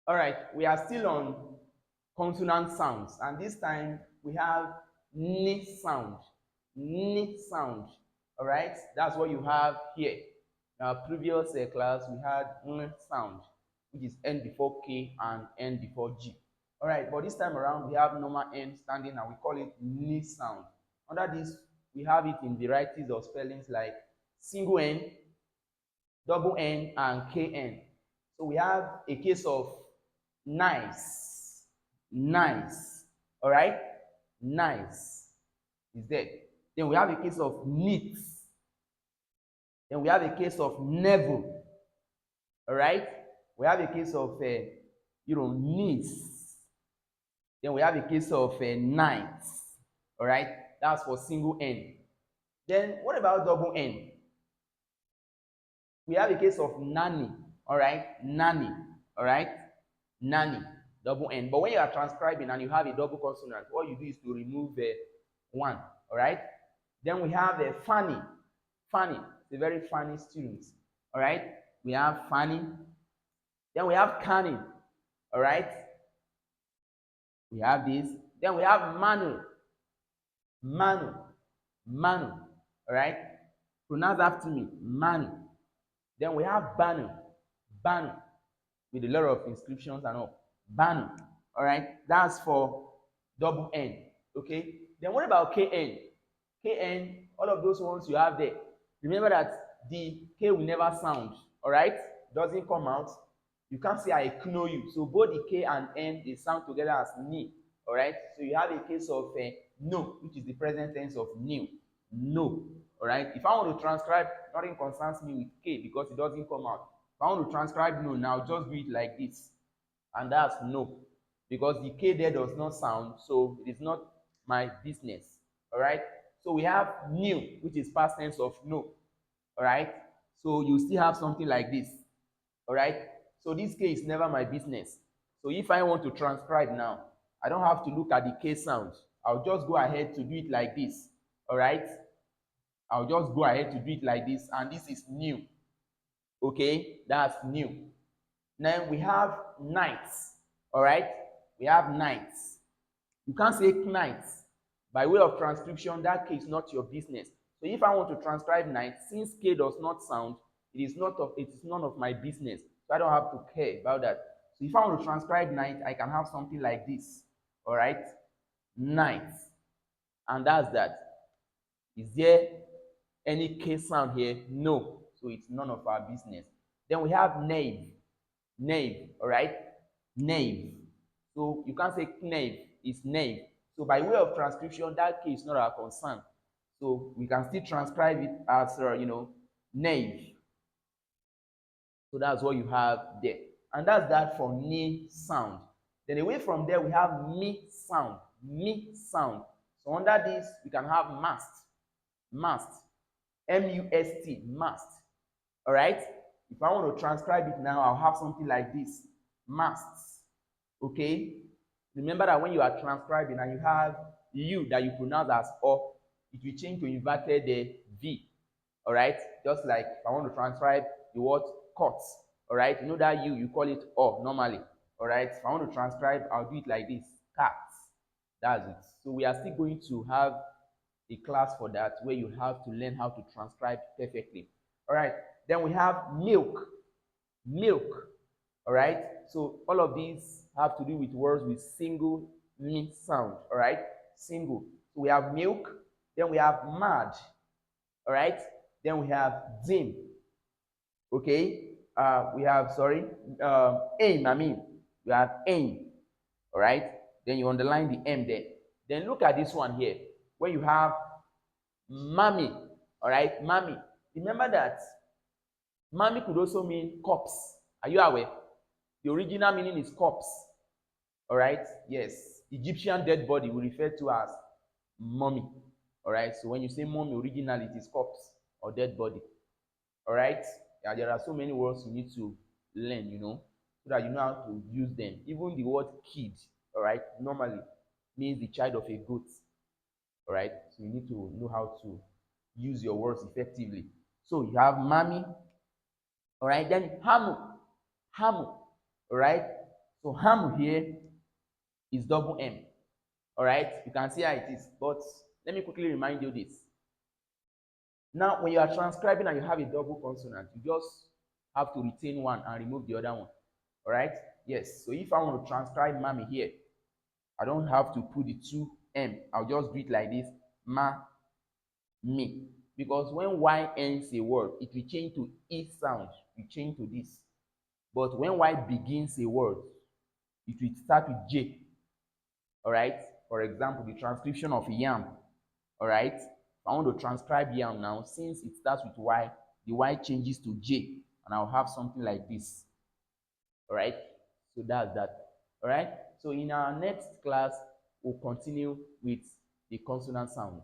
All right, we are still on consonant sounds, and this time we have n sound. N sound. All right, that's what you have here. In our previous class, we had n sound, which is n before k and n before g. All right, but this time around we have normal n standing, and we call it n sound. Under this, we have it in varieties of spellings like single n, double n, and kn. So we have a case of nice, nice. All right, nice is there. Then we have a case of neat. Then we have a case of never. All right, we have a case of niece. Then we have a case of night. All right, that's for single n. Then what about double n? We have a case of nanny. All right, nanny. All right, nanny, double n. But when you are transcribing and you have a double consonant, all you do is to remove one. All right. Then we have a funny. Funny, it's a very funny student. All right. We have funny. Then we have canning. All right. We have this. Then we have manu. Manu. Manu. All right. Pronounce after me. Manu. Then we have banu. Banu. With a lot of inscriptions and all. Banu. All right. That's for double N. Okay. Then what about KN? KN, all of those ones you have there. Remember that the K will never sound. All right. Doesn't come out. You can't say I know you. So both the K and N, they sound together as ni. All right. So you have a case of no, which is the present tense of new. No. All right. If I want to transcribe, nothing concerns me with K because it doesn't come out. If I want to transcribe no now, just do it like this. And that's no. Because the K there does not sound, so it is not my business. All right. So we have new, which is past tense of no. All right. So you still have something like this. All right. So this K is never my business. So if I want to transcribe now, I don't have to look at the K sound. I'll just go ahead to do it like this. All right. I'll just go ahead to do it like this. And this is new. Okay. That's new. Then we have nights. All right. We have nights. You can't say nights. By way of transcription, that K is not your business. So if I want to transcribe night, since K does not sound, it is none of my business. So I don't have to care about that. So if I want to transcribe night, I can have something like this. All right, night, and that's that. Is there any K sound here? No. So it's none of our business. Then we have knave. Knave. All right, knave. So you can't say knave. It's knave. So by way of transcription, that K is not our concern. So we can still transcribe it as knave. So that's what you have there. And that's that for ni sound. Then away from there, we have mi sound. Mi sound. So under this, we can have mast. Mast. M-U-S-T. Mast. All right? If I want to transcribe it now, I'll have something like this. Masts. Okay? Remember that when you are transcribing and you have U that you pronounce as O, it will change to inverted V. All right? Just like if I want to transcribe the word cuts. All right? You know that you call it O normally. All right? If I want to transcribe, I'll do it like this. Cats. That's it. So we are still going to have a class for that where you have to learn how to transcribe perfectly. All right? Then we have milk. Milk. All right? So all of these have to do with words with single mi sound. All right? Single. So we have milk. Then we have mad. All right? Then we have dim. Okay? We have, aim, we have aim. All right? Then you underline the M there. Then look at this one here, where you have mommy. All right? Mommy. Remember that mommy could also mean corpse. Are you aware? The original meaning is corpse. All right? Yes. Egyptian dead body we refer to as mummy. All right? So when you say mummy, originally it is corpse or dead body. All right? Yeah, there are so many words you need to learn, so that you know how to use them. Even the word kid, all right, normally means the child of a goat. All right? So you need to know how to use your words effectively. So you have mommy. All right? Then hamu. Hamu. All right? So ham here is double M. All right, you can see how it is. But let me quickly remind you this. Now, when you are transcribing and you have a double consonant, you just have to retain one and remove the other one. All right? Yes. So if I want to transcribe mommy here, I don't have to put the two M. I'll just do it like this. Ma, me. Because when Y ends a word, it will change to E sound. It will change to this. But when Y begins a word, it will start with J. All right? For example, the transcription of yam. All right? I want to transcribe yam now. Since it starts with Y, the Y changes to J. And I'll have something like this. All right? So that's that. All right? So in our next class, we'll continue with the consonant sounds.